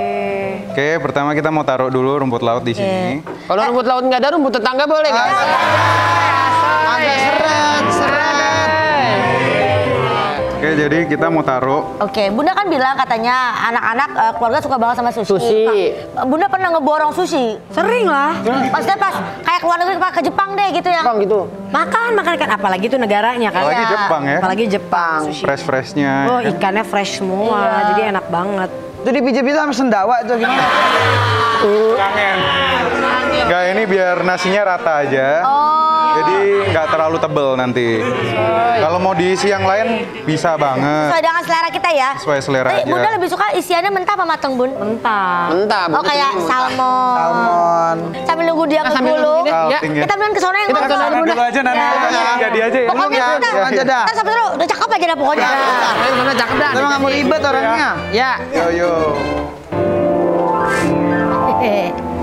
Oke, pertama kita mau taruh dulu rumput laut di sini. Kalau rumput laut nggak ada, rumput tetangga boleh nggak? Agak seret. Oke, jadi kita mau taruh. Oke, Bunda kan bilang katanya anak-anak keluarga suka banget sama sushi. Sushi. Bunda pernah ngeborong sushi? Sering lah. Maksudnya pas kayak keluar negeri ke Jepang deh gitu yang. Bang gitu. Makan kan apalagi tuh negaranya kan. Apalagi Iya. Jepang ya. Apalagi Jepang. Sushi. Fresh-freshnya. Oh, ikannya fresh semua. Iya. Jadi enak banget. Itu dipijit-pijit sama sendawa itu gimana? Kangen. Enggak, ini biar nasinya rata aja. Jadi nggak terlalu tebel nanti. Kalau mau diisi yang lain bisa banget. Sesuai dengan selera kita ya. Sesuai selera Tapi aja. Bunda lebih suka isiannya mentah apa mateng, Bun? Mentah. Mentah. Oh kayak salmon. Salmon. Sambil nunggu dia sambil ngegulung. nunggu dia. Ya. Salting ya. Kita bilang ke sana yang Kita ke ngomong. sana Dulu aja nanti Ya. jadi aja ya. Pokoknya Ya, kita aja dah. Kita sampai dulu udah cakep aja dah pokoknya. Kalian sana cakep dah. Tapi nggak mau ribet orangnya. Ya. Yo.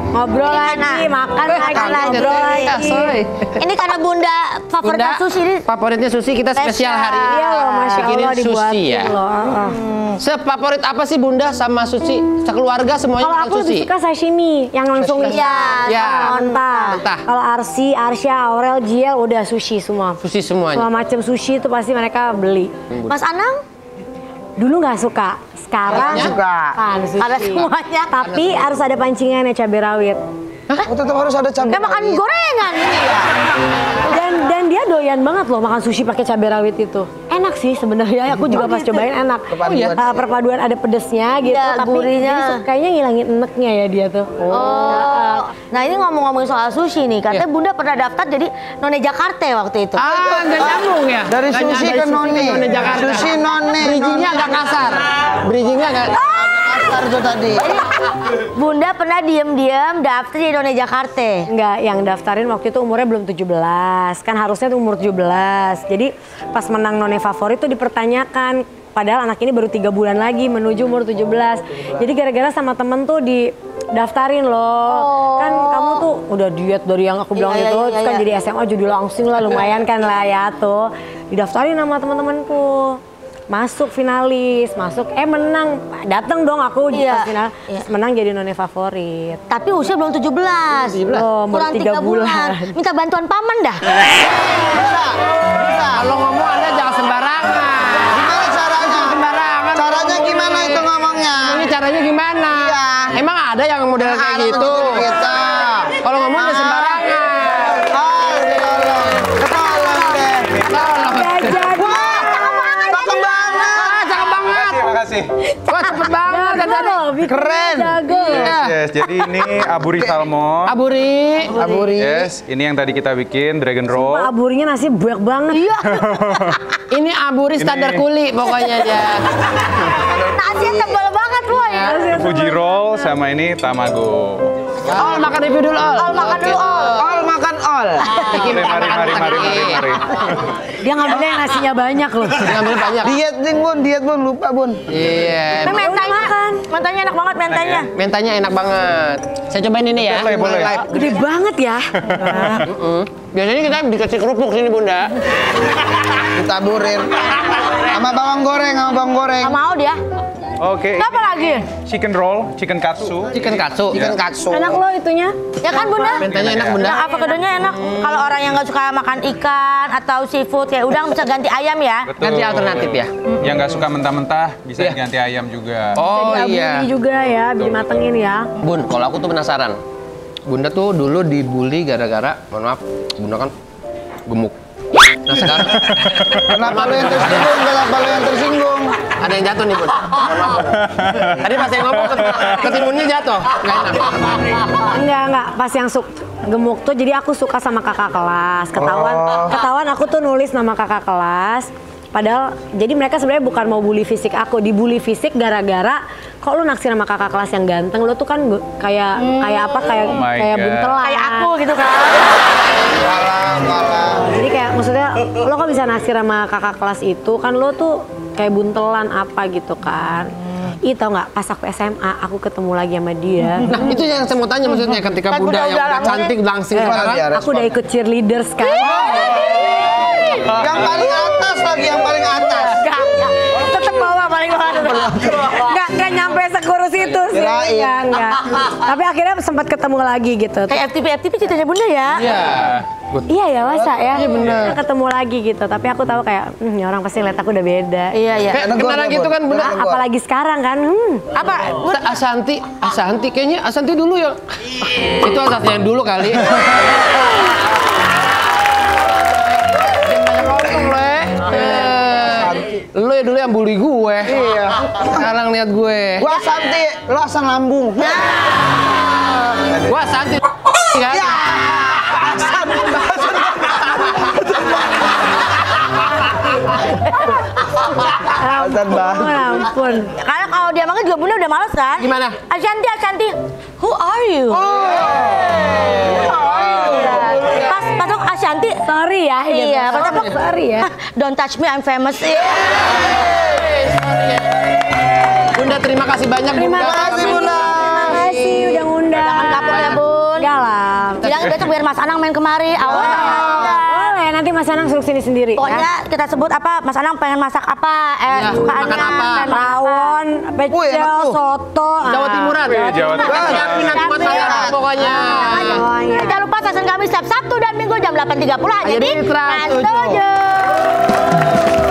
Ngobrol lagi, makan lagi, ngobrol lagi. Ini karena Bunda favorit Bunda, sushi ini. favoritnya sushi kita spesial hari ini. Iya loh, Masya Bikinin Allah sushi dibuatin ya. loh. Sefavorit apa sih Bunda sama sushi? Sekeluarga semuanya Kalau makan aku lebih sushi. suka sashimi, yang langsung Iya, Ya. mentah. Mentah. Kalau Arsi, Arsya, Aurel, Jiel udah sushi semua. Sushi Semua semuanya. macam sushi itu pasti mereka beli. Mas Anang Dulu nggak suka, sekarang Suka. kan sushi. ada semuanya. Tapi harus ada pancingannya cabai rawit. Oh, tetap harus ada cabai. Dia makan gorengan. Dan dia doyan banget loh makan sushi pakai cabai rawit itu. Enak sih sebenarnya. Aku juga pas cobain enak. Perpaduan. Perpaduan ada pedesnya gitu, Iya, tapi gurihnya. jadi kayaknya ngilangin eneknya ya dia tuh. Oh. Nah ini ngomong-ngomongin soal sushi nih, katanya Iya. Bunda pernah daftar jadi None Jakarta waktu itu. Ah, nggak nyambung ya? Dari Nggak sushi nyambung. ke noni. None Jakarta. Sushi noni. Bridgingnya agak kasar. Bridgingnya agak... Kasar itu tadi. Bunda pernah diem-diem daftar jadi None Jakarta. Enggak, yang daftarin waktu itu umurnya belum 17. Kan harusnya tuh umur 17. Jadi pas menang None Favorit tuh dipertanyakan. Padahal anak ini baru 3 bulan lagi menuju umur 17. Jadi gara-gara sama temen tuh daftarin loh. Kan kamu tuh udah diet dari yang aku bilang Iya, itu. iya, Terus kan iya. jadi SMA jadi langsung lah lumayan kan lah ya tuh. Didaftarin sama temen-temenku. Masuk finalis, menang. Dateng dong aku Iya, pas final. iya. Menang jadi None Favorit. Tapi usia belum 17. Belum, baru Kurang 3 3 bulan. bulan. Minta bantuan paman dah. Kalau ngomong Anda jangan sembarangan. Gimana caranya? Sembarangan. Caranya gimana itu ngomongnya? Ini caranya gimana? Iya. Emang ada yang model kayak Ada gitu? begitu kita. Kalau ngomong jangan sembarangan. Ah, tolong deh. Tolong. Gak jadi. Cakep banget. Ah, cakep banget. Makasih. kasih. Wah, cepet banget kan tadi. Keren. Jago. Yes, jadi ini aburi salmon. Aburi. Yes, ini yang tadi kita bikin dragon roll. Pak aburinya nasi banyak banget. Iya. Ini aburi standar kuli pokoknya dia. Nasinya tebal banget boy. Fuji roll sama ini tamago. All makan review dulu all. All makan dulu all. All makan all. Mari. Dia ngambilnya yang nasinya banyak loh. Ngambil banyak. Diet bun, lupa bun. Iya. Mentanya enak banget mentanya. Mentanya enak banget. Saya cobain ini ya. Boleh. Gede banget ya. Biasanya kita dikasih kerupuk sini Bunda. Ditaburin. Sama bawang goreng. Gak mau dia. Oke. Apa lagi? Chicken roll, chicken katsu. Chicken katsu. Ikan katsu. Enak loh itunya. Ya kan Bunda? Mentanya enak Bunda. Nah, avokadonya enak. Kalau orang yang nggak suka makan ikan atau seafood kayak udang bisa ganti ayam ya. Betul. Ganti alternatif ya. Yang nggak suka mentah-mentah bisa Iya. diganti ayam juga. Oh Jadi iya. aburi juga ya, dimatengin ya. Bun, kalau aku tuh penasaran. Bunda tuh dulu dibully gara-gara, mohon maaf, Bunda kan gemuk. Nah sekarang Kenapa lu yang tersinggung? ada yang jatuh nih Bun. Mohon maaf, Bun. Tadi pas saya ngomong ketimunnya jatuh. Nggak enak. Enggak, pas yang gemuk tuh jadi aku suka sama kakak kelas. Ketahuan aku tuh nulis nama kakak kelas. Padahal jadi mereka sebenarnya bukan mau bully fisik aku, dibully fisik gara-gara kok lu naksir sama kakak kelas yang ganteng, lu tuh kan kayak Oh my God. buntelan. Kayak aku gitu kan. Jadi kayak maksudnya lo kok bisa naksir sama kakak kelas itu kan lo tuh kayak buntelan apa gitu kan. Ih tau nggak pas aku SMA aku ketemu lagi sama dia. Nah itu yang saya mau tanya maksudnya ketika Kan Bunda udah yang udah langsung cantik langsing sekarang. Aku udah ikut cheerleaders kan. Yang paling atas lagi, yang paling atas. Tetep bawa paling bawah. Nggak nyampe sekurus itu sih. Kirain. Enggak. Tapi akhirnya sempat ketemu lagi gitu. Kayak FTP ceritanya Bunda ya. Iya. Iya ya masa ya. Iya, bener. Ketemu lagi gitu. Tapi aku tahu kayak ini orang pasti lihat aku udah beda. Iya. Kayak Negor, kenalan negor. gitu kan Bunda. Apalagi sekarang kan. Apa? Asanti kayaknya Asanti dulu ya. Itu Asanti yang dulu kali. Lo ya dulu yang bully gue. Iya. Sekarang lihat gue. Gua Santi, lu asam lambung. Gua Asanti kan. Azan banget. Oh, ampun. Karena kalau dia manggil juga Bunda udah males kan? Gimana? Ashanti. Who are you? Pas aku Ashanti. Sorry ya. Iya, pas aku sorry ya. Don't touch me, I'm famous. Bunda terima kasih banyak Terima Bunda. kasih Bunda. Terima kasih udah ngundang. Jangan kapok ya Bun. Enggak lah. Bilang besok biar Mas Anang main kemari. Boleh, nanti Mas Anang suruh sini sendiri. Pokoknya kita sebut apa, Mas Anang pengen masak apa, Iya, sukaannya. makan apa? pengen Rawon, Wih, pecel, enak tuh. soto. Jawa Timuran. Jawa Timuran. Siapin nanti buat saya pokoknya. Jangan lupa stasiun kami setiap Sabtu dan Minggu jam 8.30 hanya di Trans Trans 7.